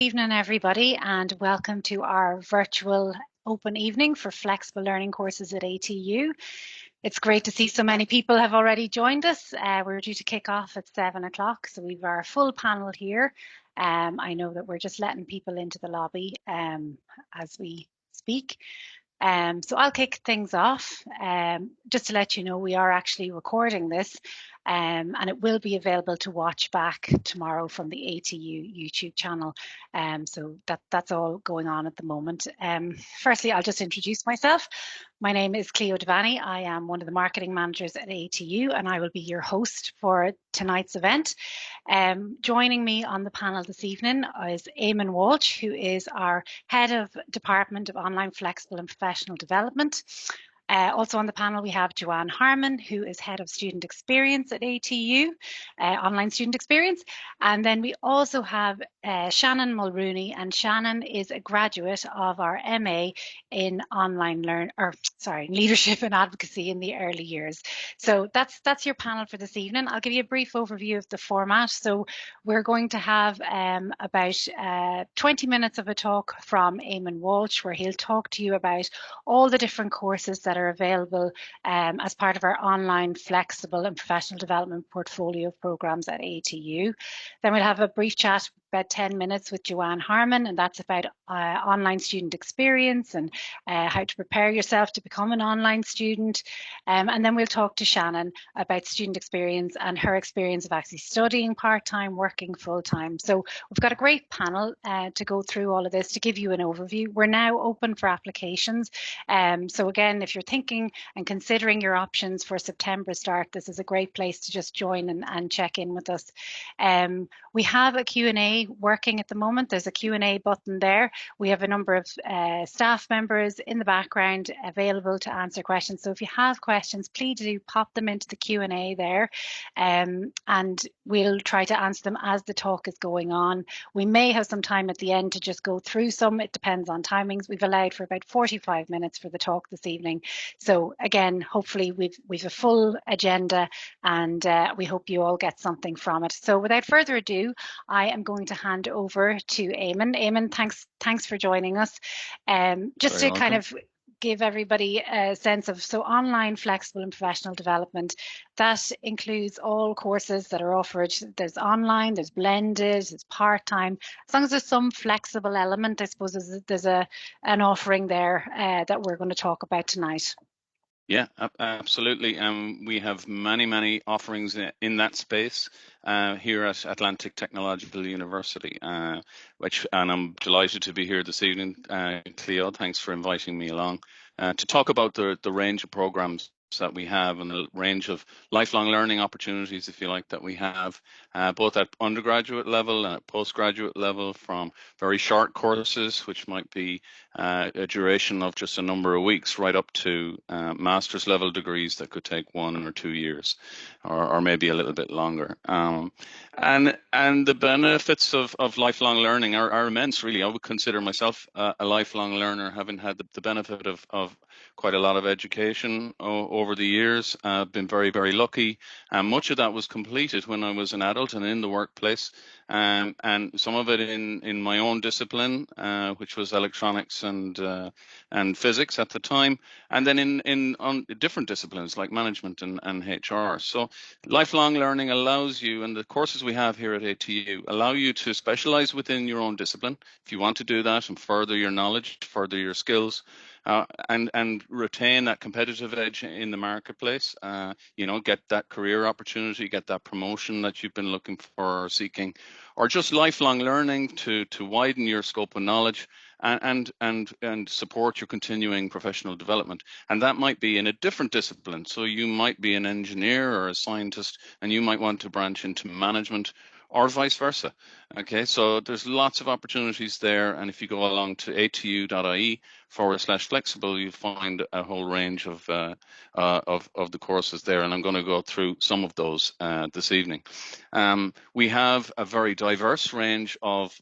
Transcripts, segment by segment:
Evening, everybody, and welcome to our virtual open evening for flexible learning courses at ATU. It's great to see so many people have already joined us. We're due to kick off at 7 o'clock, so we've our full panel here. I know that we're just letting people into the lobby as we speak. So I'll kick things off. Just to let you know, we are actually recording this and it will be available to watch back tomorrow from the ATU YouTube channel. So that's all going on at the moment. Firstly, I'll just introduce myself. My name is Cleo Devaney. I am one of the marketing managers at ATU and I will be your host for tonight's event. Joining me on the panel this evening is Eamon Walsh, who is our Head of Department of Online Flexible and Professional Development. Also on the panel, we have Joanne Harmon, who is Head of Student Experience at ATU, Online Student Experience. And then we also have Shannan Mulrooney, and Shannan is a graduate of our MA in Leadership and Advocacy in the early years. So that's your panel for this evening. I'll give you a brief overview of the format. So we're going to have about 20 minutes of a talk from Eamon Walsh, where he'll talk to you about all the different courses that are available as part of our online flexible and professional development portfolio of programs at ATU. Then we'll have a brief chat, about 10 minutes, with Joanne Harmon, and that's about online student experience and how to prepare yourself to become an online student. And then we'll talk to Shannan about student experience and her experience of actually studying part-time, working full-time. So we've got a great panel to go through all of this to give you an overview. We're now open for applications. So again, if you're thinking and considering your options for September start, this is a great place to just join and check in with us. We have a Q&A working at the moment. There's a Q&A button there. We have a number of staff members in the background available to answer questions. So if you have questions, please do pop them into the Q&A there, and we'll try to answer them as the talk is going on. We may have some time at the end to just go through some. It depends on timings. We've allowed for about 45 minutes for the talk this evening. So again, hopefully we've a full agenda, and we hope you all get something from it. So without further ado, I am going to hand over to Eamon. Eamon, thanks for joining us. Just to kind of give everybody a sense of, so online flexible and professional development, that includes all courses that are offered. There's online, there's blended, there's part-time. As long as there's some flexible element, I suppose there's an offering there that we're going to talk about tonight. Yeah, absolutely. We have many offerings in that space here at Atlantic Technological University, and I'm delighted to be here this evening. Cleo, thanks for inviting me along to talk about the range of programs that we have and the range of lifelong learning opportunities, if you like, that we have both at undergraduate level and at postgraduate level, from very short courses, which might be a duration of just a number of weeks, right up to master's level degrees that could take 1 or 2 years, or maybe a little bit longer. And the benefits of lifelong learning are immense, really. I would consider myself a lifelong learner, having had the benefit of quite a lot of education over the years. I've been very lucky, and much of that was completed when I was an adult and in the workplace, and some of it in my own discipline, which was electronics and physics at the time, and then in different disciplines like management and HR. So lifelong learning allows you, and the courses we have here at ATU allow you to specialize within your own discipline if you want to do that, and further your knowledge, further your skills, and retain that competitive edge in the marketplace. Get that career opportunity, get that promotion that you've been looking for or seeking, or just lifelong learning to widen your scope of knowledge and support your continuing professional development. And that might be in a different discipline. So you might be an engineer or a scientist, and you might want to branch into management, or vice versa. Okay, so there's lots of opportunities there, and if you go along to atu.ie/flexible, you'll find a whole range of the courses there, and I'm going to go through some of those this evening. We have a very diverse range of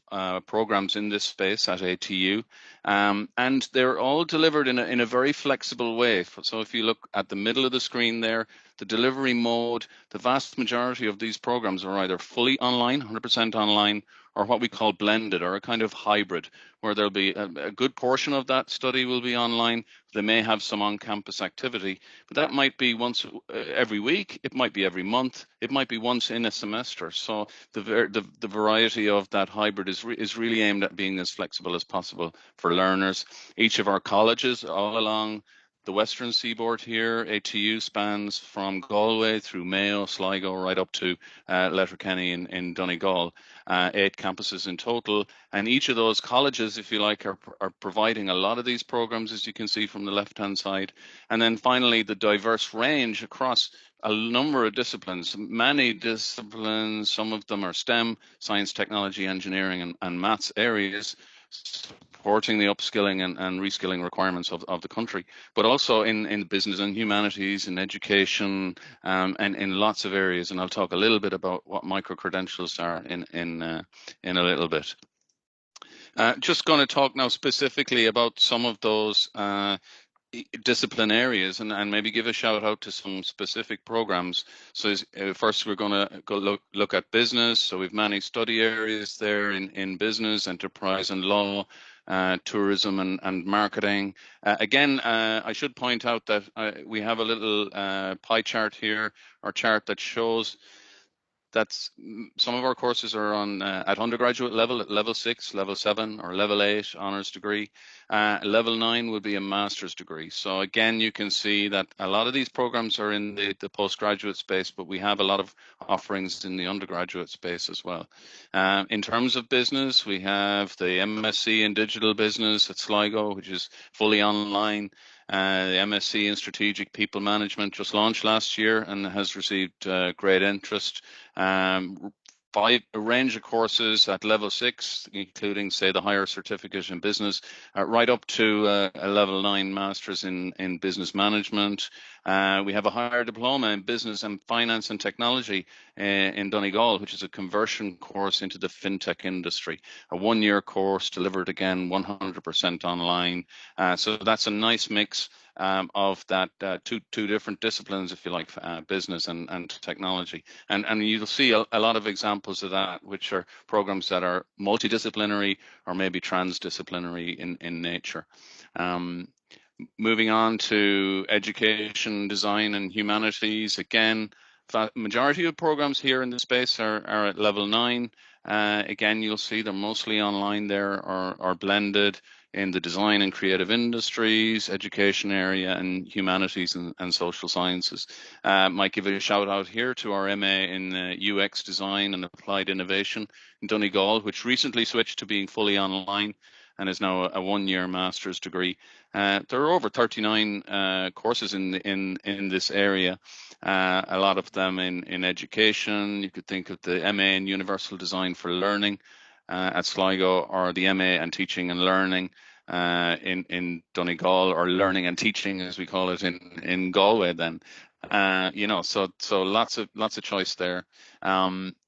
programs in this space at ATU, and they're all delivered in a very flexible way. So if you look at the middle of the screen there, the delivery mode, the vast majority of these programs are either fully online, 100% online, or what we call blended, or a kind of hybrid, where there'll be a good portion of that study will be online. They may have some on-campus activity, but that might be once every week, it might be every month, it might be once in a semester. So the variety of that hybrid is really aimed at being as flexible as possible for learners. Each of our colleges all along the western seaboard here, ATU spans from Galway through Mayo, Sligo, right up to Letterkenny in Donegal, 8 campuses in total. And each of those colleges, if you like, are providing a lot of these programs, as you can see from the left-hand side. And then finally, the diverse range across a number of disciplines, many disciplines, some of them are STEM, science, technology, engineering, and maths areas, supporting the upskilling and reskilling requirements of the country, but also in business and humanities, in education, and in lots of areas. And I'll talk a little bit about what micro-credentials are in a little bit. Just going to talk now specifically about some of those discipline areas and maybe give a shout out to some specific programs. So first we're going to go look at business. So we've many study areas there in business, enterprise and law, tourism and marketing. Again, I should point out that we have a little pie chart here, or chart that shows that's some of our courses are on at undergraduate level, at level 6, level 7, or level 8 honors degree. Level 9 would be a master's degree. So again, you can see that a lot of these programs are in the postgraduate space, but we have a lot of offerings in the undergraduate space as well. In terms of business, we have the MSc in digital business at Sligo, which is fully online. The MSc in Strategic People Management just launched last year and has received great interest. A range of courses at level 6, including, say, the higher certificate in business, right up to a level 9 master's in business management. We have a higher diploma in business and finance and technology in Donegal, which is a conversion course into the fintech industry, a 1-year course delivered again 100% online. So that's a nice mix of that two different disciplines, if you like, business and technology. And you'll see a lot of examples of that, which are programs that are multidisciplinary or maybe transdisciplinary in nature. Moving on to education, design, and humanities. Again, majority of programs here in the space are at level 9. Again, you'll see they're mostly online there or blended in the design and creative industries, education area, and humanities and social sciences. Might give a shout out here to our MA in UX design and applied innovation in Donegal, which recently switched to being fully online and is now a 1-year master's degree. There are over 39 courses in this area, a lot of them in education. You could think of the MA in Universal Design for Learning at Sligo, or the MA in Teaching and Learning in Donegal, or Learning and Teaching, as we call it, in Galway then. So lots of choice there.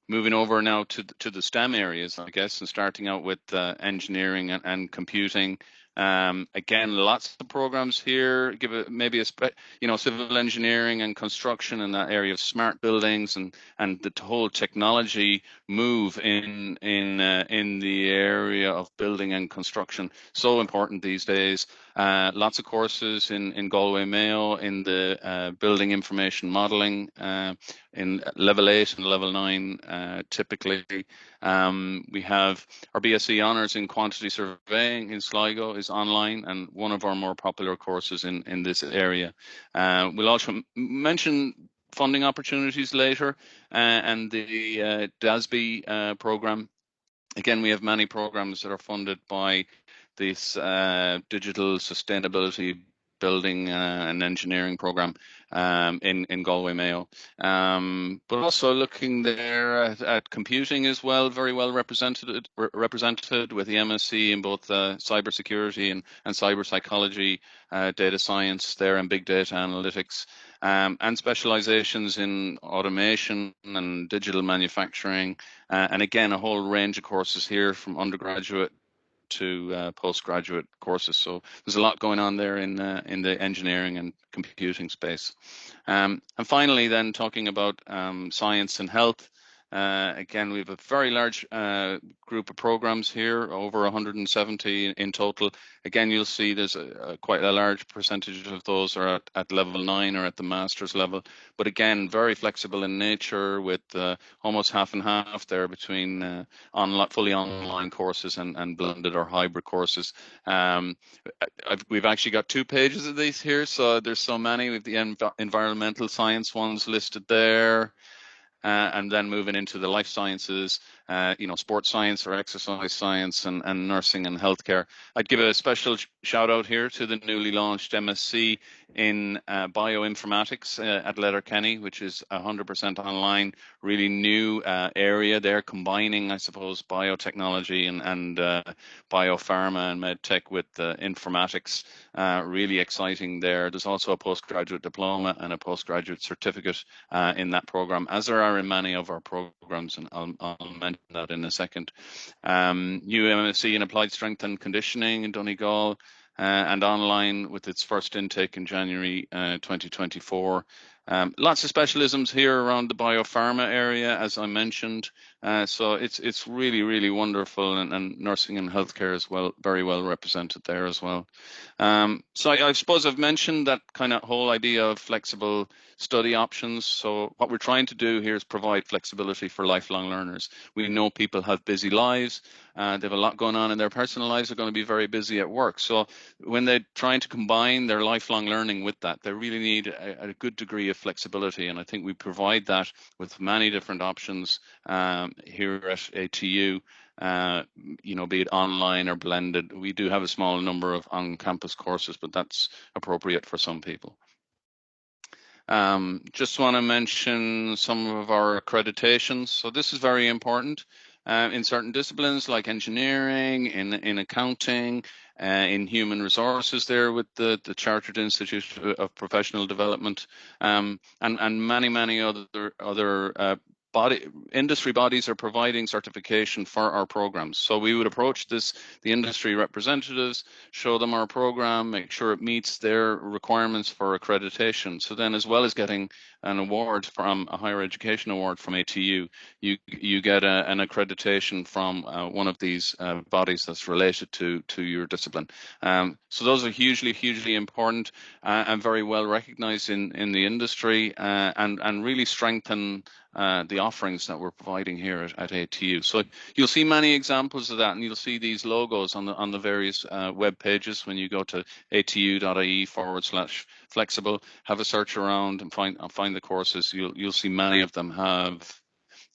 Moving over now to the STEM areas, I guess, and starting out with engineering and computing. Again, lots of programs here. Give it maybe civil engineering and construction in that area of smart buildings and the whole technology move in the area of building and construction. So important these days. Lots of courses in Galway Mayo in the building information modelling in level 8 and level 9 typically. We have our BSc Honours in Quantity Surveying in Sligo is online, and one of our more popular courses in this area. We'll also mention funding opportunities later and the DASB program. Again, we have many programs that are funded by this digital sustainability building and engineering program in Galway Mayo. But also looking there at computing as well, very well represented with the MSc in both cybersecurity and cyber psychology, data science there, and big data analytics, and specializations in automation and digital manufacturing, and again a whole range of courses here from undergraduate to postgraduate courses. So there's a lot going on there in the engineering and computing space. And finally, then talking about science and health. Again, we have a very large group of programs here, over 170 in total. Again, you'll see there's quite a large percentage of those are at level 9 or at the master's level. But again, very flexible in nature, with almost half and half there between fully online courses and blended or hybrid courses. We've actually got 2 pages of these here, so there's so many. With the environmental science ones listed there. And then moving into the life sciences, sports science or exercise science, and nursing and healthcare. I'd give a special shout out here to the newly launched MSc in bioinformatics at Letterkenny, which is 100% online, really new area there, combining, I suppose, biotechnology and biopharma and medtech with informatics. Really exciting there. There's also a postgraduate diploma and a postgraduate certificate in that program, as there are in many of our programs, and I'll mention that in a second. UMSc in Applied Strength and Conditioning in Donegal, and online with its first intake in January 2024. Lots of specialisms here around the biopharma area, as I mentioned. So it's really, really wonderful, and nursing and healthcare as well, very well represented there as well. So I suppose I've mentioned that kind of whole idea of flexible study options. So what we're trying to do here is provide flexibility for lifelong learners. We know people have busy lives. They have a lot going on in their personal lives. They're going to be very busy at work. So when they're trying to combine their lifelong learning with that, they really need a good degree of flexibility. And I think we provide that with many different options here at ATU. Be it online or blended. We do have a small number of on-campus courses, but that's appropriate for some people. Just want to mention some of our accreditations. So this is very important in certain disciplines like engineering, in accounting, in human resources there with the Chartered Institute of Professional Development, and many other industry bodies are providing certification for our programs. So we would approach the industry representatives, show them our program, make sure it meets their requirements for accreditation. So then, as well as getting an award from a higher education award from ATU, you get an accreditation from one of these bodies that's related to your discipline. So those are hugely important and very well recognized in the industry, and really strengthen the offerings that we're providing here at ATU. So you'll see many examples of that, and you'll see these logos on the various web pages when you go to atu.ie/flexible. Have a search around and find the courses. You'll see many of them have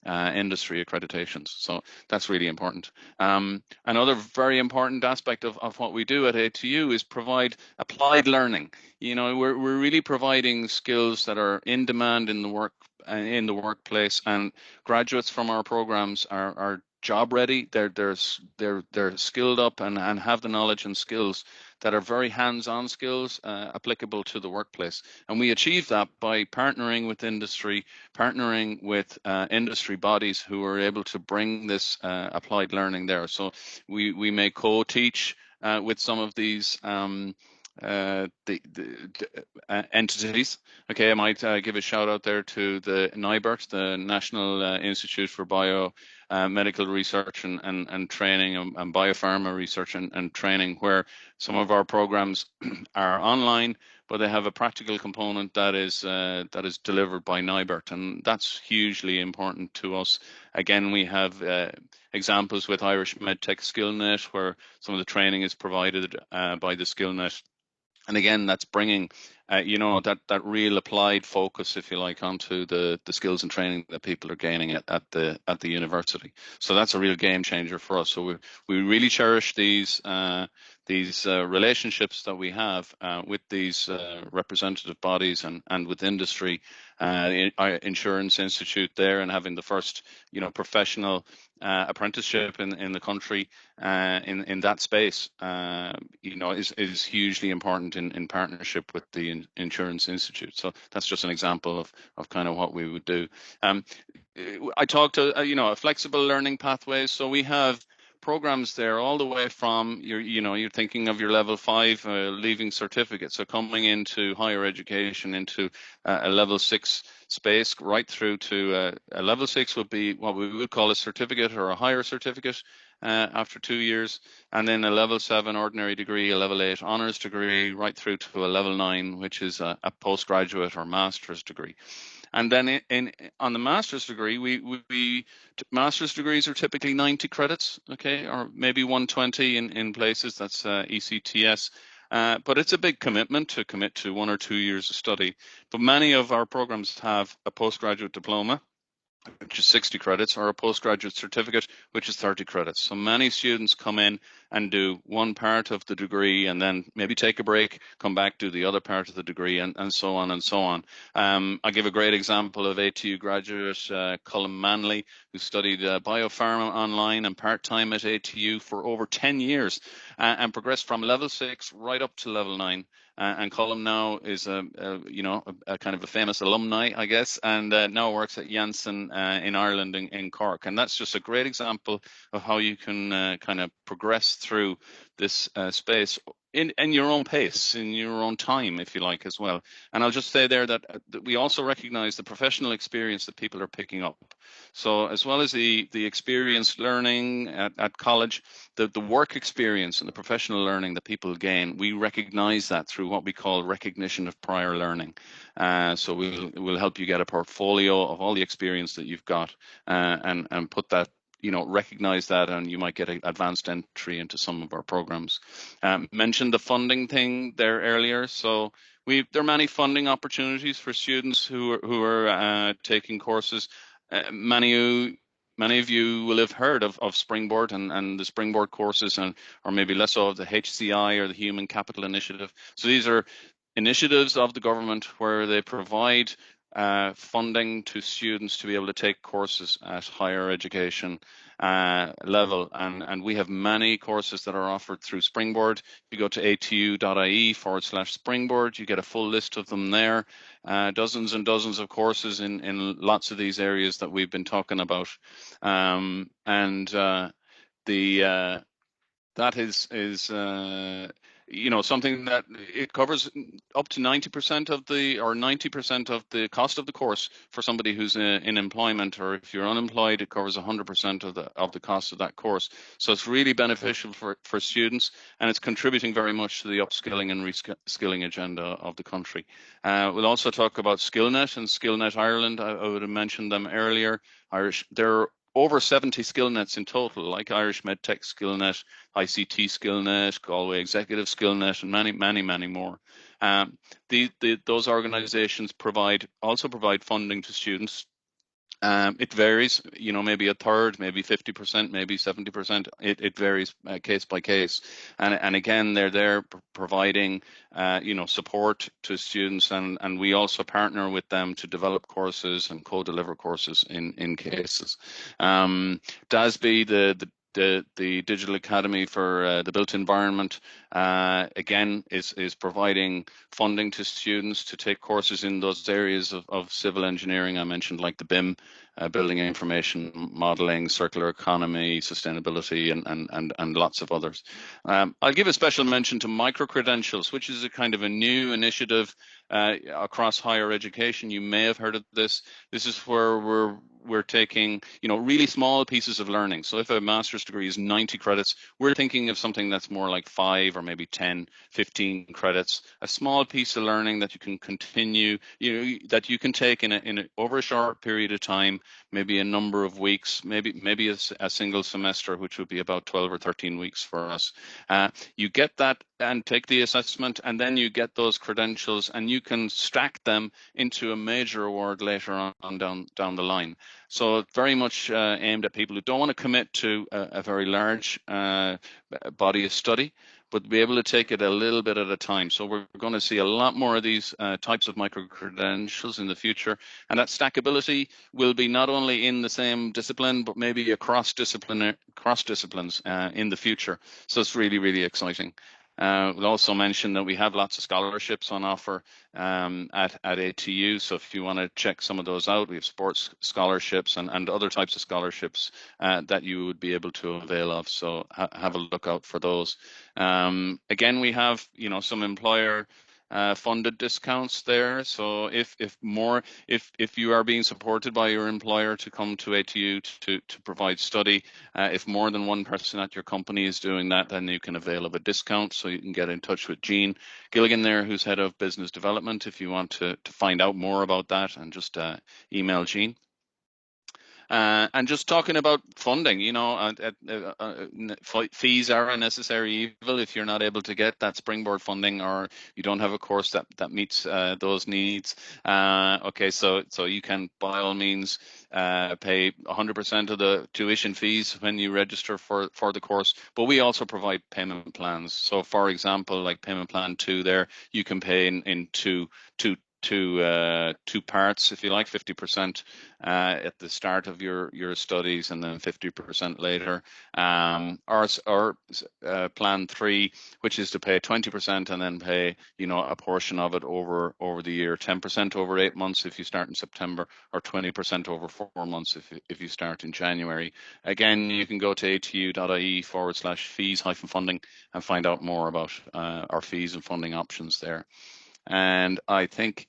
industry accreditations. So that's really important. Another very important aspect of what we do at ATU is provide applied learning. We're really providing skills that are in demand in the workplace, and graduates from our programs are job ready. They're skilled up and have the knowledge and skills that are very hands-on skills applicable to the workplace. And we achieve that by partnering with industry, partnering with industry bodies who are able to bring this applied learning there. So we may co-teach with some of these entities. Okay, I might give a shout out there to the NIBRT, the National Institute for Biomedical Research and Training, and Biopharma Research and Training, where some of our programs are online, but they have a practical component that is delivered by NIBRT, and that's hugely important to us. Again, we have examples with Irish MedTech SkillNet, where some of the training is provided by the SkillNet. And again, that's bringing, that real applied focus, if you like, onto the skills and training that people are gaining at the university. So that's a real game changer for us. So we really cherish these relationships that we have with these representative bodies and with industry, Insurance Institute there, and having the first professional apprenticeship in the country in that space is hugely important in partnership with the Insurance Institute. So that's just an example of kind of what we would do. I talked to a flexible learning pathways. So we have programs there all the way from you're thinking of your level 5 leaving certificate, so coming into higher education, into a level 6 space, right through to a level 6 would be what we would call a certificate or a higher certificate after 2 years, and then a level 7 ordinary degree, a level 8 honours degree, right through to a level 9, which is a postgraduate or master's degree. And then on the master's degree, master's degrees are typically 90 credits, okay, or maybe 120 in places. That's ECTS. But it's a big commitment to commit to 1 or 2 years of study. But many of our programs have a postgraduate diploma, which is 60 credits, or a postgraduate certificate, which is 30 credits. So many students come in and do one part of the degree and then maybe take a break, come back, do the other part of the degree, and so on and so on. I'll give a great example of ATU graduate Colin Manley, who studied biopharma online and part-time at ATU for over 10 years and progressed from level 6 right up to level 9. And Colin now is a kind of a famous alumni, I guess, and now works at Janssen in Ireland in Cork. And that's just a great example of how you can kind of progress through this space in your own pace, in your own time, if you like, as well. And I'll just say there that we also recognize the professional experience that people are picking up. So as well as the experience learning at college, the work experience and the professional learning that people gain, we recognize that through what we call recognition of prior learning. So we'll help you get a portfolio of all the experience that you've got and put that, recognize that, and you might get an advanced entry into some of our programs. Mentioned the funding thing there earlier. So there are many funding opportunities for students who are taking courses. Many of you will have heard of Springboard and the Springboard courses, or maybe less so of the HCI or the Human Capital Initiative. So these are initiatives of the government where they provide funding to students to be able to take courses at higher education level, and we have many courses that are offered through Springboard. You go to atu.ie/Springboard, you get a full list of them there. Dozens and dozens of courses in lots of these areas that we've been talking about, that is something that it covers up to 90% of the cost of the course for somebody who's in employment, or if you're unemployed, it covers 100% of the cost of that course. So it's really beneficial for students, and it's contributing very much to the upskilling and reskilling agenda of the country. We'll also talk about SkillNet and SkillNet Ireland. I would have mentioned them earlier. There are over 70 SkillNets in total, like Irish MedTech SkillNet, ICT SkillNet, Galway Executive SkillNet, and many more. Those organizations also provide funding to students. It varies, maybe a third, maybe 50%, maybe 70%. It varies case by case. And again, they're there providing, support to students, and we also partner with them to develop courses and co-deliver courses in cases. DASB, the Digital Academy for the Built Environment, again, is providing funding to students to take courses in those areas of civil engineering I mentioned, like the BIM, building information modeling, circular economy, sustainability, and lots of others. I'll give a special mention to micro-credentials, which is a kind of a new initiative across higher education. You may have heard of this. This is where we're taking, really small pieces of learning. So if a master's degree is 90 credits, we're thinking of something that's more like 5 or maybe 10, 15 credits, a small piece of learning that you can continue, that you can take over a short period of time, maybe a number of weeks, maybe a single semester, which would be about 12 or 13 weeks for us. You get that and take the assessment, and then you get those credentials, and you can stack them into a major award later on down the line. So very much aimed at people who don't want to commit to a very large body of study, but be able to take it a little bit at a time. So we're going to see a lot more of these types of micro-credentials in the future. And that stackability will be not only in the same discipline, but maybe across disciplines in the future. So it's really, really exciting. We'll also mention that we have lots of scholarships on offer at ATU. So if you want to check some of those out, we have sports scholarships and other types of scholarships that you would be able to avail of. So have a look out for those. Again, we have, some employer funded discounts there. So if you are being supported by your employer to come to ATU to provide study, if more than one person at your company is doing that, then you can avail of a discount. So you can get in touch with Jean Gilligan there, who's head of business development, if you want to find out more about that, and just email Jean. And just talking about funding, fees are a necessary evil if you're not able to get that springboard funding, or you don't have a course that meets those needs. Okay, so you can by all means pay 100% of the tuition fees when you register for the course, but we also provide payment plans. So for example, like payment plan 2 there, you can pay in two parts, if you like, 50% at the start of your studies and then 50% later. Or plan 3, which is to pay 20% and then pay a portion of it over the year, 10% over 8 months if you start in September, or 20% over 4 months if you start in January. Again, you can go to atu.ie/fees-funding and find out more about our fees and funding options there. And I think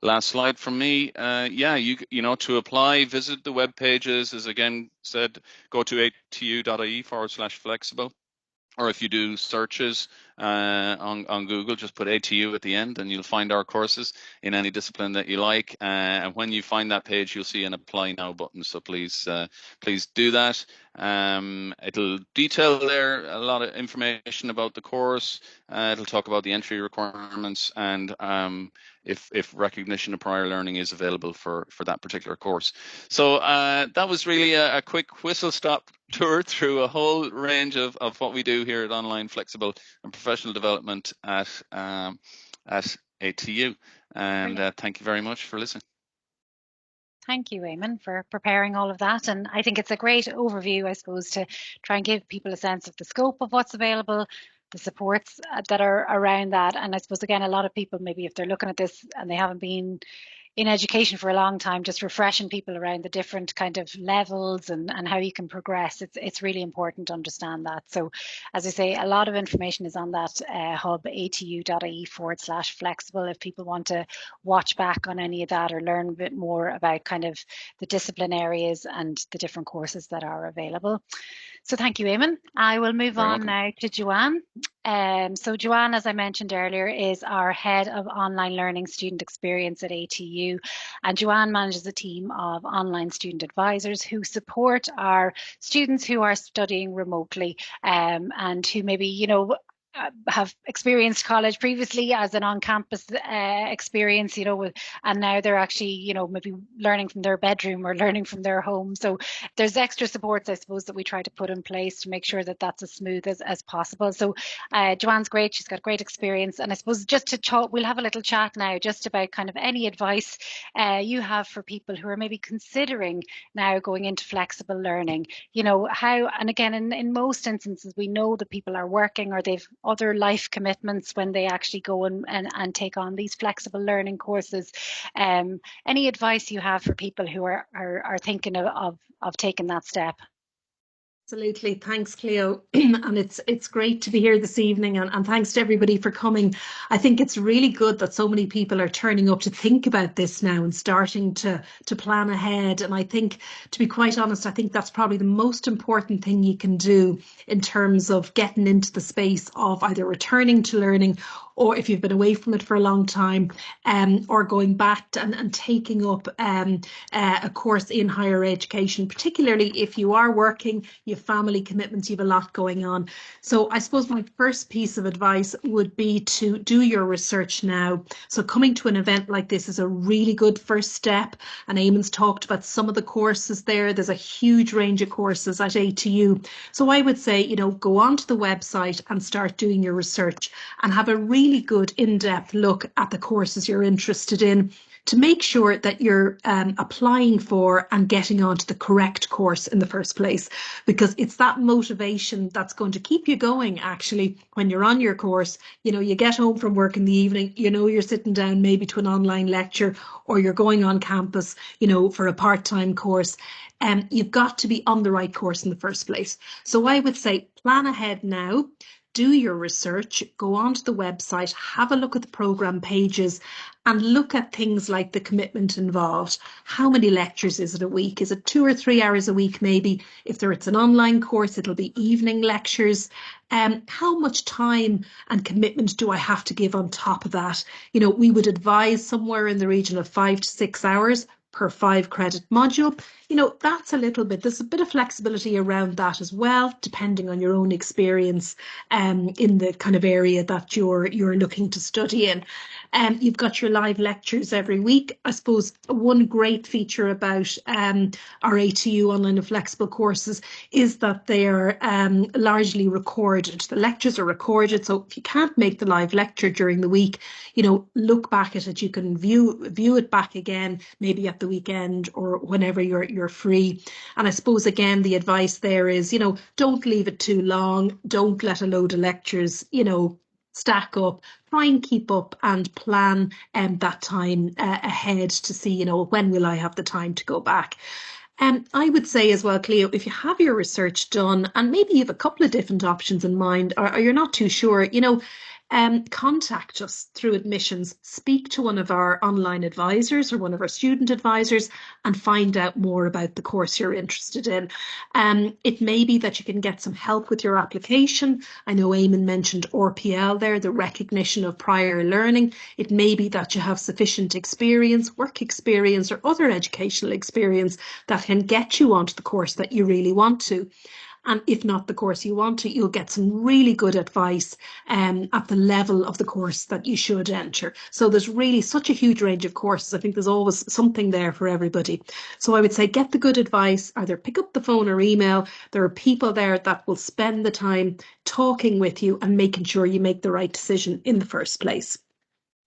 last slide from me. To apply, visit the web pages. As again said, go to atu.ie/flexible. Or if you do searches on Google, just put ATU at the end and you'll find our courses in any discipline that you like. And when you find that page, you'll see an apply now button. So please do that. It'll detail there a lot of information about the course. It'll talk about the entry requirements and if recognition of prior learning is available for that particular course. So that was really a quick whistle-stop tour through a whole range of what we do here at Online Flexible and Professional Development at ATU. And thank you very much for listening. Thank you, Eamon, for preparing all of that. And I think it's a great overview, I suppose, to try and give people a sense of the scope of what's available, the supports that are around that. And I suppose, again, a lot of people, maybe if they're looking at this and they haven't been in education for a long time, just refreshing people around the different kind of levels and how you can progress. It's really important to understand that. So as I say, a lot of information is on that hub, atu.ie/flexible, if people want to watch back on any of that or learn a bit more about kind of the discipline areas and the different courses that are available. So thank you, Eamon. I will move on now to Joanne. So Joanne, as I mentioned earlier, is our Head of Online Learning Student Experience at ATU. And Joanne manages a team of online student advisors who support our students who are studying remotely and who maybe, have experienced college previously as an on-campus experience, and now they're actually, maybe learning from their bedroom or learning from their home. So there's extra supports, I suppose, that we try to put in place to make sure that that's as smooth as possible. So Joanne's great. She's got great experience. And I suppose just to talk, we'll have a little chat now just about kind of any advice you have for people who are maybe considering now going into flexible learning, how, and again, in most instances, we know that people are working or they've other life commitments when they actually go and take on these flexible learning courses. Any advice you have for people who are thinking of taking that step? Absolutely. Thanks, Cleo. And it's great to be here this evening, and thanks to everybody for coming. I think it's really good that so many people are turning up to think about this now and starting to plan ahead. And I think, to be quite honest, I think that's probably the most important thing you can do in terms of getting into the space of either returning to learning, or if you've been away from it for a long time, or going back and taking up a course in higher education, particularly if you are working, you have family commitments, you have a lot going on. So I suppose my first piece of advice would be to do your research now. So coming to an event like this is a really good first step. And Eamon's talked about some of the courses there. There's a huge range of courses at ATU. So I would say, go onto the website and start doing your research and have a really good in-depth look at the courses you're interested in. to make sure that you're applying for and getting onto the correct course in the first place, because it's that motivation that's going to keep you going. Actually, when you're on your course, you get home from work in the evening, you're sitting down maybe to an online lecture, or you're going on campus, for a part-time course. You've got to be on the right course in the first place. So I would say plan ahead now. Do your research, go onto the website, have a look at the programme pages, and look at things like the commitment involved. How many lectures is it a week? Is it 2 or 3 hours a week maybe? If it's an online course, it'll be evening lectures. How much time and commitment do I have to give on top of that? We would advise somewhere in the region of 5 to 6 hours per 5 credit module. That's a little bit, there's a bit of flexibility around that as well, depending on your own experience in the kind of area that you're looking to study in. You've got your live lectures every week. I suppose one great feature about our ATU online and flexible courses is that they are largely recorded. The lectures are recorded, so if you can't make the live lecture during the week, look back at it. You can view it back again, maybe at the weekend or whenever you're free. And I suppose again the advice there is, don't leave it too long. Don't let a load of lectures, stack up. Try and keep up and plan that time ahead to see, when will I have the time to go back. I would say as well, Cleo, if you have your research done and maybe you have a couple of different options in mind, or you're not too sure, contact us through admissions, speak to one of our online advisors or one of our student advisors and find out more about the course you're interested in. It may be that you can get some help with your application. I know Eamon mentioned RPL there, the recognition of prior learning. It may be that you have sufficient experience, work experience or other educational experience that can get you onto the course that you really want to. And if not the course you want to, you'll get some really good advice at the level of the course that you should enter. So there's really such a huge range of courses. I think there's always something there for everybody. So I would say get the good advice, either pick up the phone or email. There are people there that will spend the time talking with you and making sure you make the right decision in the first place.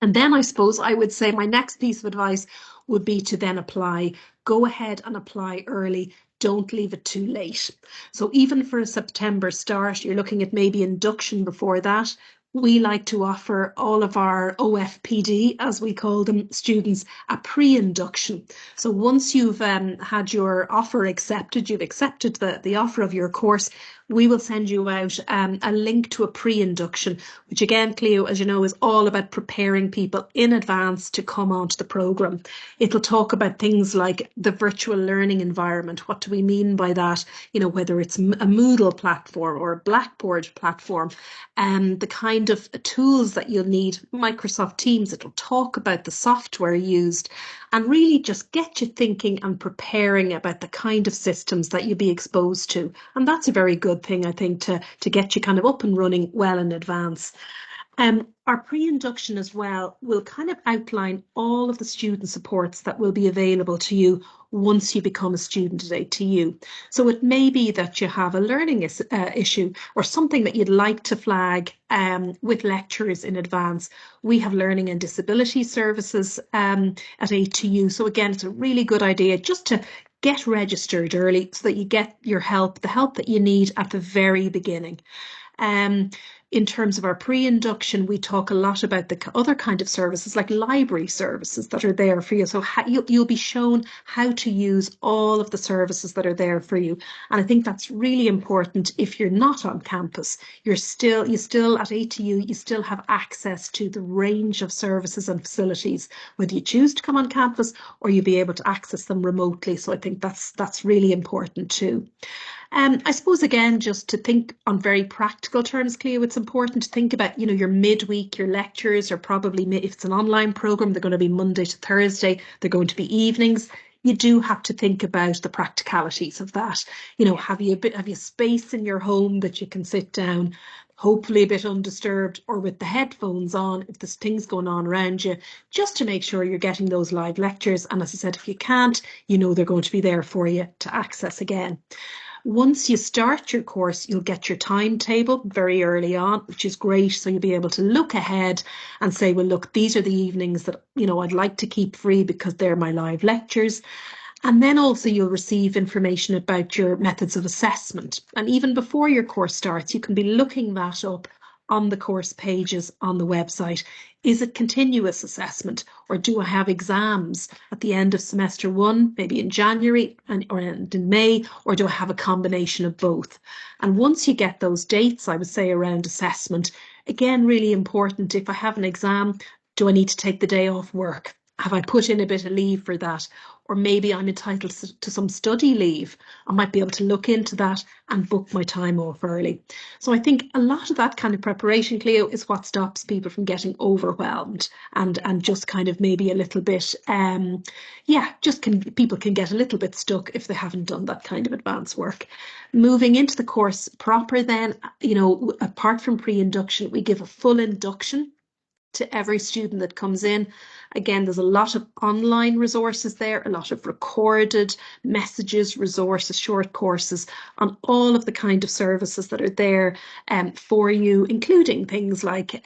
And then I suppose I would say my next piece of advice would be to then apply. Go ahead and apply early. Don't leave it too late. So even for a September start, you're looking at maybe induction before that. We like to offer all of our OFPD, as we call them, students a pre-induction. So once you've had your offer accepted, you've accepted the offer of your course, we will send you out a link to a pre-induction, which again, Cleo, as you know, is all about preparing people in advance to come onto the programme. It'll talk about things like the virtual learning environment. What do we mean by that? Whether it's a Moodle platform or a Blackboard platform, the kind of tools that you'll need, Microsoft Teams. It'll talk about the software used and really just get you thinking and preparing about the kind of systems that you'll be exposed to. And that's a very good thing, I think, to get you kind of up and running well in advance. Our pre-induction as well will kind of outline all of the student supports that will be available to you once you become a student at ATU. So it may be that you have a learning issue or something that you'd like to flag with lecturers in advance. We have learning and disability services at ATU. So again, it's a really good idea just to get registered early so that you get your help, the help that you need at the very beginning. In terms of our pre-induction, we talk a lot about the other kind of services like library services that are there for you. So you'll be shown how to use all of the services that are there for you. And I think that's really important. If you're not on campus, you still at ATU, you still have access to the range of services and facilities, whether you choose to come on campus or you'll be able to access them remotely. So I think that's really important too. I suppose, again, just to think on very practical terms, Cleo, it's important to think about, your midweek, your lectures are probably, if it's an online programme, they're going to be Monday to Thursday, they're going to be evenings. You do have to think about the practicalities of that. Have you space in your home that you can sit down, hopefully a bit undisturbed or with the headphones on if there's things going on around you, just to make sure you're getting those live lectures. And as I said, if you can't, they're going to be there for you to access again. Once you start your course, you'll get your timetable very early on, which is great. So you'll be able to look ahead and say, well, look, these are the evenings that, I'd like to keep free because they're my live lectures. And then also you'll receive information about your methods of assessment. And even before your course starts, you can be looking that up on the course pages on the website. Is it continuous assessment, or do I have exams at the end of semester one, maybe in January or in May, or do I have a combination of both? And once you get those dates, I would say around assessment, again, really important. If I have an exam, do I need to take the day off work? Have I put in a bit of leave for that? Or maybe I'm entitled to some study leave. I might be able to look into that and book my time off early. So I think a lot of that kind of preparation, Cleo, is what stops people from getting overwhelmed and just kind of maybe a little bit, people can get a little bit stuck if they haven't done that kind of advanced work. Moving into the course proper then, apart from pre-induction, we give a full induction to every student that comes in. Again, there's a lot of online resources there, a lot of recorded messages, resources, short courses on all of the kind of services that are there for you, including things like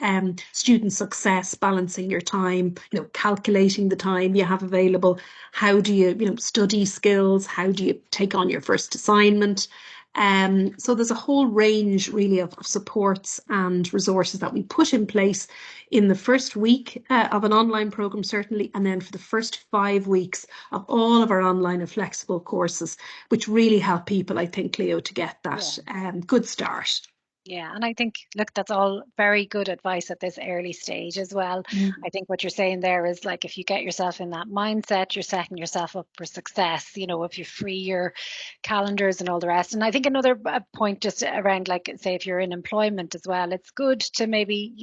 student success, balancing your time, calculating the time you have available. How do you, study skills? How do you take on your first assignment? So there's a whole range really of supports and resources that we put in place in the first week of an online program, certainly, and then for the first 5 weeks of all of our online and flexible courses, which really help people, I think, Cleo, to get that good start. Yeah, and I think, look, that's all very good advice at this early stage as well. I think what you're saying there is, like, if you get yourself in that mindset, you're setting yourself up for success, if you free your calendars and all the rest. And I think another point just around, like, say, if you're in employment as well, it's good to maybe,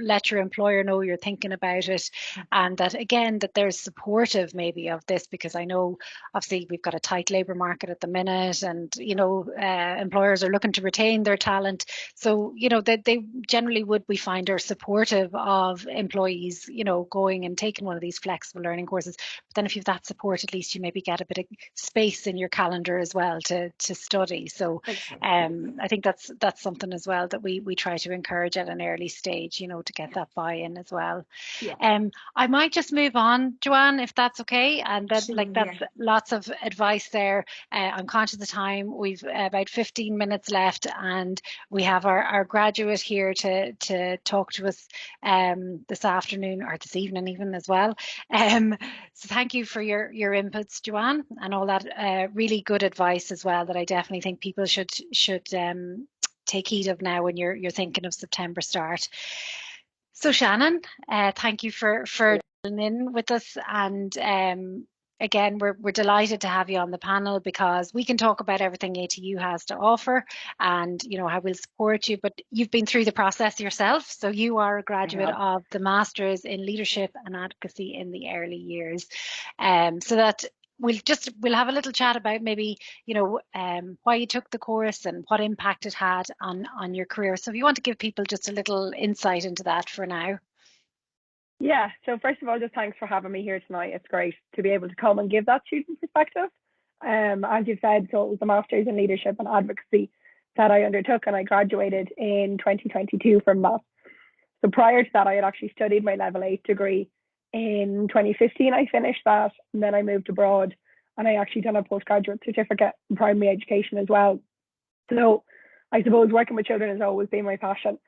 let your employer know you're thinking about it, and that, again, that there's supportive maybe of this, because I know, obviously, we've got a tight labour market at the minute, and, employers are looking to retain their talent. So, that they generally we find are supportive of employees, going and taking one of these flexible learning courses. But then if you have that support, at least you maybe get a bit of space in your calendar as well to study. So I think that's something as well that we try to encourage at an early stage, to get that buy-in as well. Yeah. I might just move on, Joanne, if that's okay. And that's lots of advice there. I'm conscious of the time. We've about 15 minutes left, and we have our graduate here to talk to us this afternoon, or this evening even as well. So thank you for your inputs, Joanne, and all that really good advice as well, that I definitely think people should take heed of now when you're thinking of September start. So Shannan, thank you for joining in with us, and again, we're delighted to have you on the panel, because we can talk about everything ATU has to offer and how we'll support you, but you've been through the process yourself, so you are a graduate of the Masters in Leadership and Advocacy in the early years, so that we'll have a little chat about maybe why you took the course and what impact it had on your career. So if you want to give people just a little insight into that for now. Yeah, so first of all, just thanks for having me here tonight. It's great to be able to come and give that student perspective. As you said, so it was the Masters in Leadership and Advocacy that I undertook, and I graduated in 2022 from that. So prior to that, I had actually studied my level 8 degree. In 2015, I finished that, and then I moved abroad, and I actually done a postgraduate certificate in primary education as well. So I suppose working with children has always been my passion.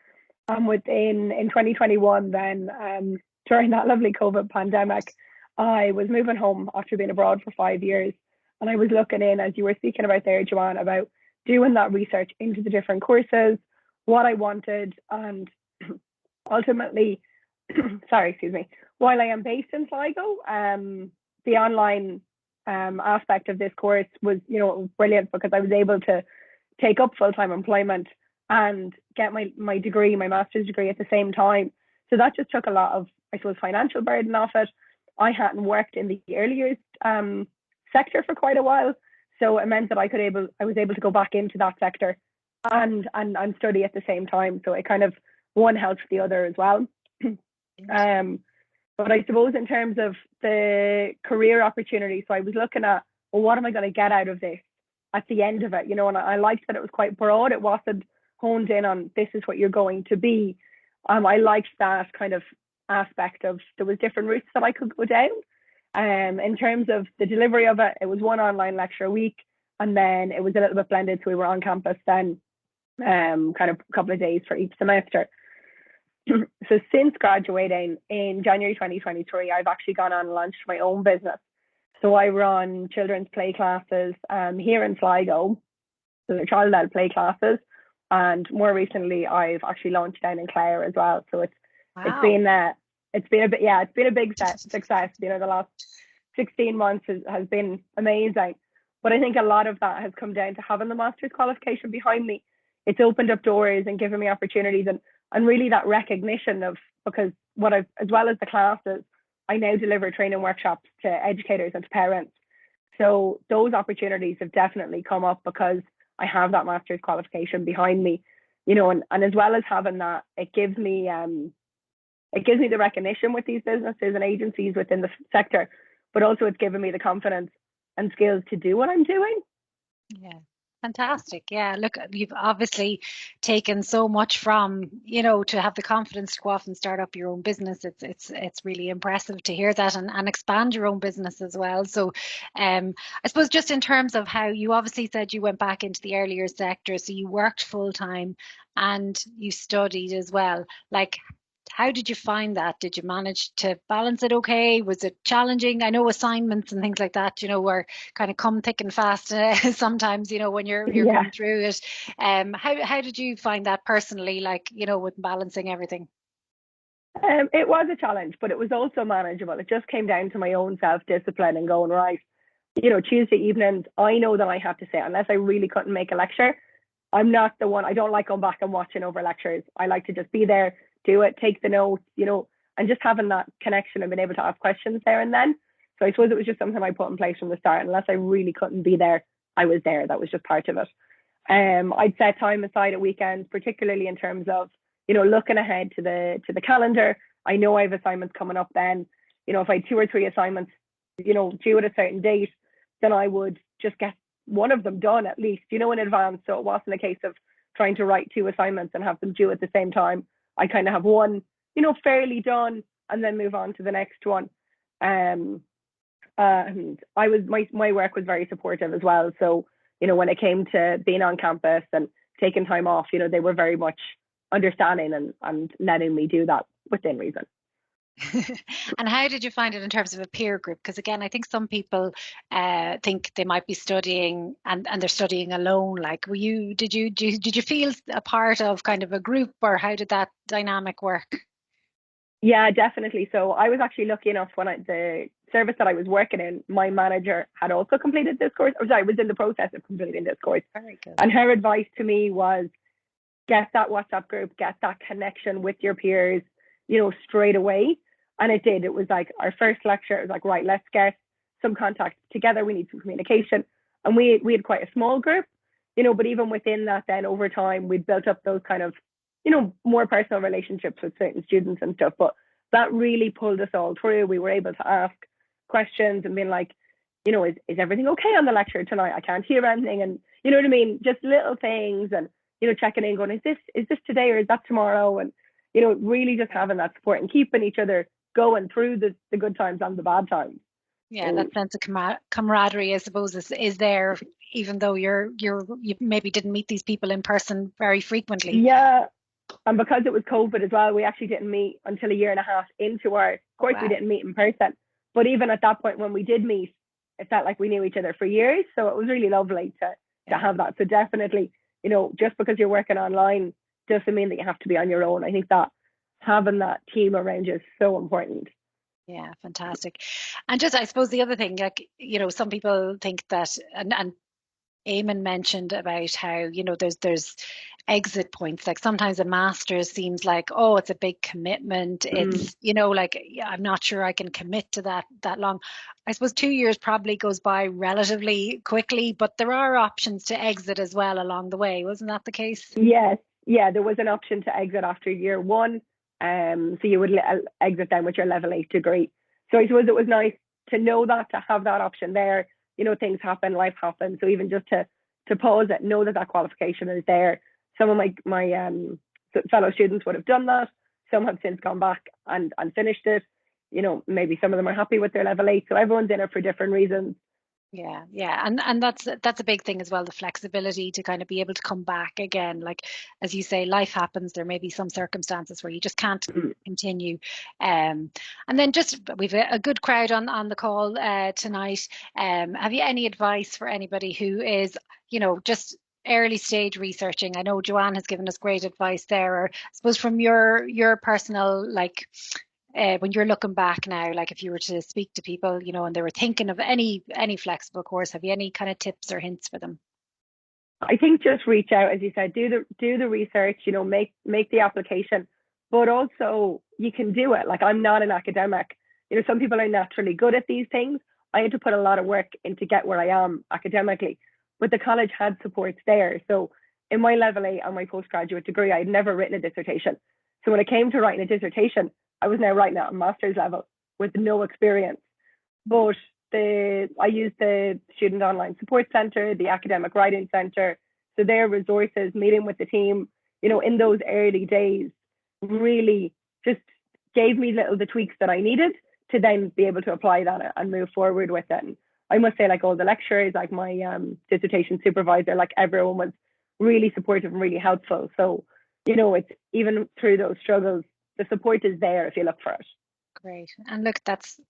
And in 2021, then during that lovely COVID pandemic, I was moving home after being abroad for 5 years. And I was looking in, as you were speaking about there, Joanne, about doing that research into the different courses, what I wanted, and ultimately, while I am based in Sligo, the online aspect of this course was, brilliant, because I was able to take up full-time employment and get my degree, my master's degree at the same time. So that just took a lot of, I suppose, financial burden off it. I hadn't worked in the early years sector for quite a while, so it meant that I was able to go back into that sector and study at the same time. So it kind of, one helps the other as well. But I suppose in terms of the career opportunity, so I was looking at, well, what am I going to get out of this? at the end of it, you know, and I liked that it was quite broad. It wasn't honed in on this is what you're going to be. I liked that kind of aspect of there was different routes that I could go down. In terms of the delivery of it, it was one online lecture a week, and then it was a little bit blended. So we were on campus then, kind of a couple of days for each semester. So since graduating in January 2023, I've actually gone on and launched my own business. So I run children's play classes here in Sligo. So they're child-led play classes. And more recently, I've actually launched down in Clare as well. So it's been a big success. You know, the last 16 months has been amazing. But I think a lot of that has come down to having the master's qualification behind me. It's opened up doors and given me opportunities and really that recognition of, because as well as the classes, I now deliver training workshops to educators and to parents. So those opportunities have definitely come up because I have that master's qualification behind me, you know, and as well as having that, it gives me the recognition with these businesses and agencies within the sector, but also it's given me the confidence and skills to do what I'm doing. Yeah. Fantastic. Yeah, look, you've obviously taken so much from, you know, to have the confidence to go off and start up your own business. It's really impressive to hear that and expand your own business as well. So I suppose just in terms of how you obviously said you went back into the earlier sector, so you worked full time and you studied as well. Like, how did you find that? Did you manage to balance it okay? Was it challenging? I know assignments and things like that, you know, were kind of come thick and fast sometimes, you know, when you're going through it. How did you find that personally, like, you know, with balancing everything? It was a challenge, but it was also manageable. It just came down to my own self-discipline and going, right, you know, Tuesday evenings, I know that I have to sit, unless I really couldn't make a lecture. I'm not the one, I don't like going back and watching over lectures. I like to just be there, do it, take the notes, you know, and just having that connection and being able to ask questions there and then. So I suppose it was just something I put in place from the start. Unless I really couldn't be there, I was there. That was just part of it. I'd set time aside at weekends, particularly in terms of, you know, looking ahead to the calendar. I know I have assignments coming up then. You know, if I had 2 or 3 assignments, you know, due at a certain date, then I would just get one of them done at least, you know, in advance. So it wasn't a case of trying to write 2 assignments and have them due at the same time. I kind of have one, you know, fairly done and then move on to the next one. And my work was very supportive as well. So, you know, when it came to being on campus and taking time off, you know, they were very much understanding and letting me do that within reason. And how did you find it in terms of a peer group? Because again, I think some people think they might be studying and they're studying alone. Like, did you feel a part of kind of a group, or how did that dynamic work? Yeah, definitely. So I was actually lucky enough when the service that I was working in, my manager had also completed this course. Or sorry, was in the process of completing this course. Very good. And her advice to me was, get that WhatsApp group, get that connection with your peers, you know, straight away. And it did. It was like our first lecture, it was like, right, let's get some contacts together. We need some communication. And we had quite a small group, you know, but even within that, then over time, we'd built up those kind of, you know, more personal relationships with certain students and stuff. But that really pulled us all through. We were able to ask questions and being like, you know, is everything okay on the lecture tonight? I can't hear anything. And you know what I mean? Just little things and, you know, checking in, going, is this today or is that tomorrow? And, you know, really just having that support and keeping each other going through the good times and the bad times. Yeah, that sense of camaraderie, I suppose, is there, even though you maybe didn't meet these people in person very frequently. Yeah, and because it was COVID as well, we actually didn't meet until 1.5 years into our course. Wow. We didn't meet in person, but even at that point when we did meet, it felt like we knew each other for years. So it was really lovely to have that. So definitely, you know, just because you're working online doesn't mean that you have to be on your own. I think that having that team around you is so important. Yeah, fantastic. And just, I suppose the other thing, like, you know, some people think that, and Eamon mentioned about how, you know, there's exit points. Like sometimes a master's seems like, oh, it's a big commitment. It's, you know, like, I'm not sure I can commit to that long. I suppose 2 years probably goes by relatively quickly, but there are options to exit as well along the way. Wasn't that the case? Yes. Yeah, there was an option to exit after year 1. So you would exit then with your level 8 degree. So I suppose it was nice to know that, to have that option there. You know, things happen, life happens. So even just to to pause it, know that that qualification is there. Some of my fellow students would have done that. Some have since gone back and finished it. You know, maybe some of them are happy with their level 8. So everyone's in it for different reasons. Yeah, and that's a big thing as well, the flexibility to kind of be able to come back again. Like, as you say, life happens. There may be some circumstances where you just can't continue. And then we've a good crowd on the call tonight. Have you any advice for anybody who is, you know, just early stage researching? I know Joanne has given us great advice there. Or I suppose from your personal, like, when you're looking back now, like if you were to speak to people, you know, and they were thinking of any flexible course, have you any kind of tips or hints for them? I think just reach out, as you said, do the research, you know, make the application, but also you can do it. Like, I'm not an academic. You know, some people are naturally good at these things. I had to put a lot of work in to get where I am academically, but the college had supports there. So in my level 8 and my postgraduate degree, I had never written a dissertation. So when it came to writing a dissertation, I was now writing at a master's level with no experience. But I used the Student Online Support Centre, the Academic Writing Centre. So their resources, meeting with the team, you know, in those early days, really just gave me the tweaks that I needed to then be able to apply that and move forward with it. And I must say, like, all the lecturers, like my dissertation supervisor, like, everyone was really supportive and really helpful. So, you know, it's even through those struggles, the support is there if you look for it. Great. And look,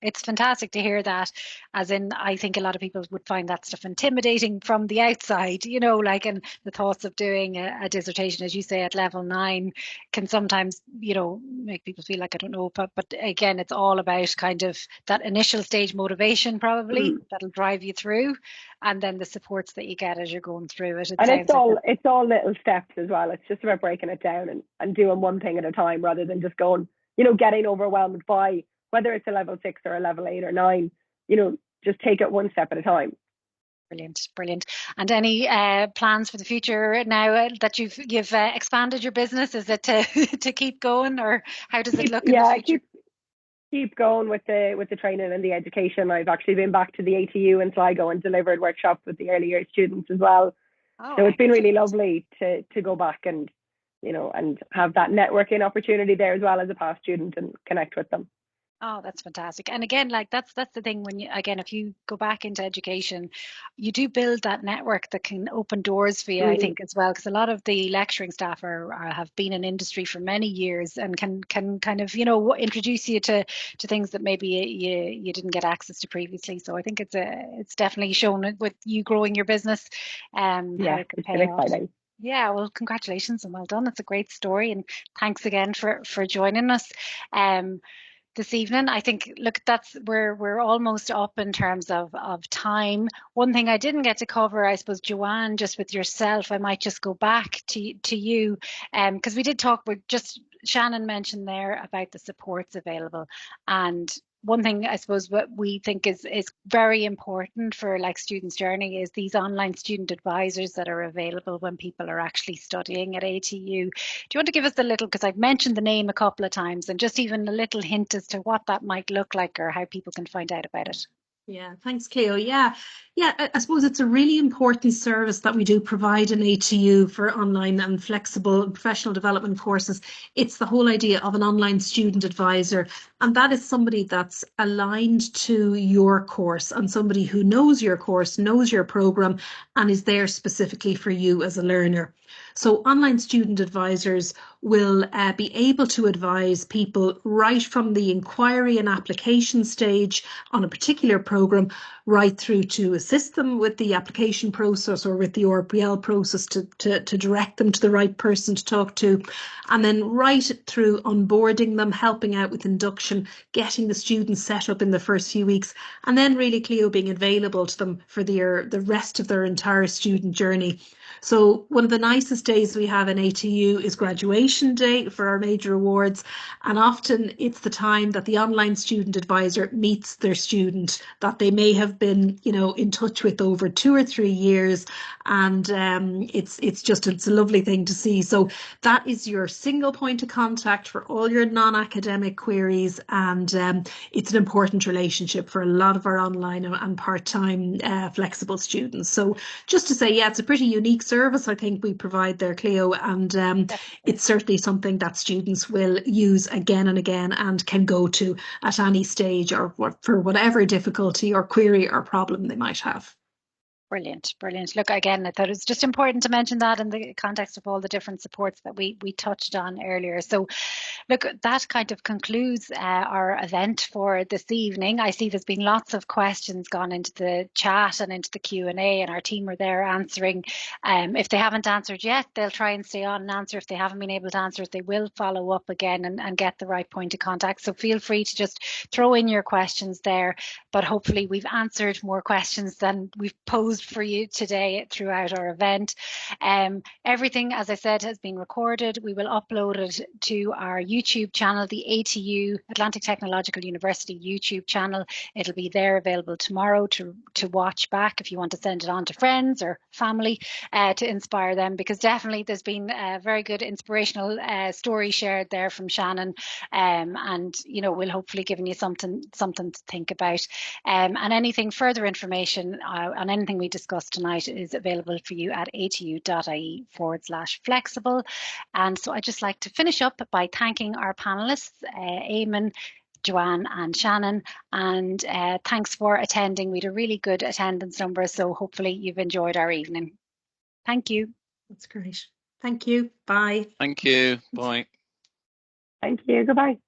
it's fantastic to hear that. As in, I think a lot of people would find that stuff intimidating from the outside, you know, like, and the thoughts of doing a dissertation, as you say, at level 9 can sometimes, you know, make people feel like, I don't know, but again, it's all about kind of that initial stage motivation, probably, that'll drive you through, and then the supports that you get as you're going through it. And it's all little steps as well. It's just about breaking it down and doing one thing at a time, rather than just going, you know, getting overwhelmed by whether it's a level 6 or a level 8 or 9, you know, just take it one step at a time. Brilliant. And any plans for the future now that you've expanded your business? Is it to keep going, or how does it look in the future? Keep going with the training and the education. I've actually been back to the ATU in Sligo and delivered workshops with the early years students as well. So it's been really lovely to go back and, you know, and have that networking opportunity there as well as a past student and connect with them. Oh, that's fantastic. And again, like, that's the thing, when you, again, if you go back into education, you do build that network that can open doors for you, I think, as well, because a lot of the lecturing staff have been in industry for many years and can kind of, you know, introduce you to things that maybe you didn't get access to previously. So I think it's definitely shown with you growing your business, how it can pay off. Exciting. Yeah, well, congratulations and well done. It's a great story, and thanks again for joining us this evening. I think, look, we're almost up in terms of time. One thing I didn't get to cover, I suppose, Joanne, just with yourself, I might just go back to you, because we did talk with just Shannan mentioned there about the supports available, and one thing I suppose what we think is very important for, like, students' journey is these online student advisors that are available when people are actually studying at ATU. Do you want to give us a little, because I've mentioned the name a couple of times, and just even a little hint as to what that might look like or how people can find out about it? Yeah, thanks, Cleo. Yeah, I suppose it's a really important service that we do provide in ATU for online and flexible professional development courses. It's the whole idea of an online student advisor, and that is somebody that's aligned to your course and somebody who knows your course, knows your program, and is there specifically for you as a learner. So online student advisors will be able to advise people right from the inquiry and application stage on a particular program, right through to assist them with the application process or with the RPL process to direct them to the right person to talk to, and then right through onboarding them, helping out with induction, getting the students set up in the first few weeks, and then really, Cleo, being available to them for the rest of their entire student journey. So one of the nicest days we have in ATU is graduation day for our major awards, and often it's the time that the online student advisor meets their student that they may have been, you know, in touch with over 2 or 3 years, and it's a lovely thing to see. So that is your single point of contact for all your non-academic queries. is, and it's an important relationship for a lot of our online and part-time flexible students. So just to say, yeah, it's a pretty unique service I think we provide there, Cleo, and it's certainly something that students will use again and again and can go to at any stage or for whatever difficulty or query or problem they might have. Brilliant, brilliant. Look, again, I thought it was just important to mention that in the context of all the different supports that we touched on earlier. So, look, that kind of concludes our event for this evening. I see there's been lots of questions gone into the chat and into the Q&A, and our team are there answering. If they haven't answered yet, they'll try and stay on and answer. If they haven't been able to answer it, they will follow up again and get the right point of contact. So feel free to just throw in your questions there, but hopefully we've answered more questions than we've posed for you today throughout our event. Everything, as I said, has been recorded. We will upload it to our YouTube channel, the ATU, Atlantic Technological University YouTube channel. It'll be there available tomorrow to watch back if you want to send it on to friends or family to inspire them, because definitely there's been a very good inspirational story shared there from Shannan, and you know, we'll hopefully given you something to think about. And anything further information on anything we discussed tonight is available for you at atu.ie/flexible. And so I'd just like to finish up by thanking our panelists, Eamon, Joanne and Shannan, and thanks for attending. We had a really good attendance number, so hopefully you've enjoyed our evening. Thank you. That's great. Thank you. Bye. Thank you. Bye. Thank you. Goodbye.